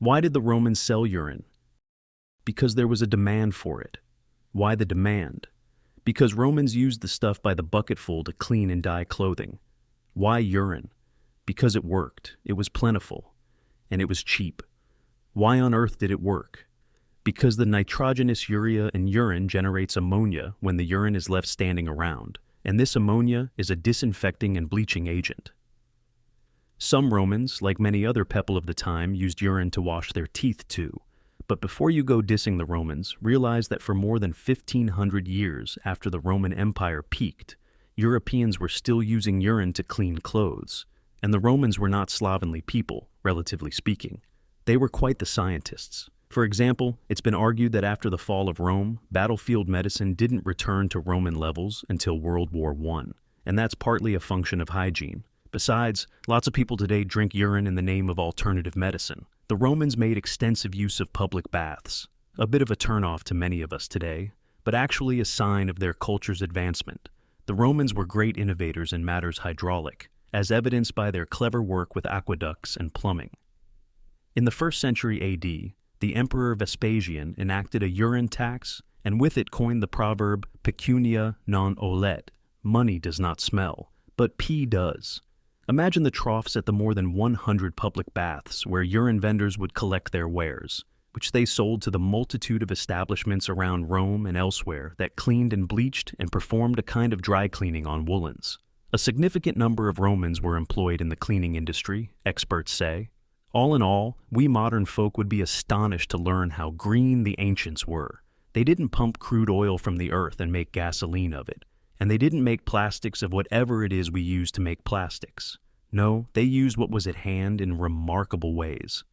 Why did the Romans sell urine? Because there was a demand for it. Why the demand? Because Romans used the stuff by the bucketful to clean and dye clothing. Why urine? Because it worked, it was plentiful, and it was cheap. Why on earth did it work? Because the nitrogenous urea in urine generates ammonia when the urine is left standing around, and this ammonia is a disinfecting and bleaching agent. Some Romans, like many other people of the time, used urine to wash their teeth too. But before you go dissing the Romans, realize that for more than 1,500 years after the Roman Empire peaked, Europeans were still using urine to clean clothes, and the Romans were not slovenly people, relatively speaking. They were quite the scientists. For example, it's been argued that after the fall of Rome, battlefield medicine didn't return to Roman levels until World War I, and that's partly a function of hygiene. Besides, lots of people today drink urine in the name of alternative medicine. The Romans made extensive use of public baths, a bit of a turnoff to many of us today, but actually a sign of their culture's advancement. The Romans were great innovators in matters hydraulic, as evidenced by their clever work with aqueducts and plumbing. In the 1st century AD, the Emperor Vespasian enacted a urine tax and with it coined the proverb pecunia non olet, money does not smell, but pee does. Imagine the troughs at the more than 100 public baths where urine vendors would collect their wares, which they sold to the multitude of establishments around Rome and elsewhere that cleaned and bleached and performed a kind of dry cleaning on woolens. A significant number of Romans were employed in the cleaning industry, experts say. All in all, we modern folk would be astonished to learn how green the ancients were. They didn't pump crude oil from the earth and make gasoline of it. And they didn't make plastics of whatever it is we use to make plastics. No, they used what was at hand in remarkable ways.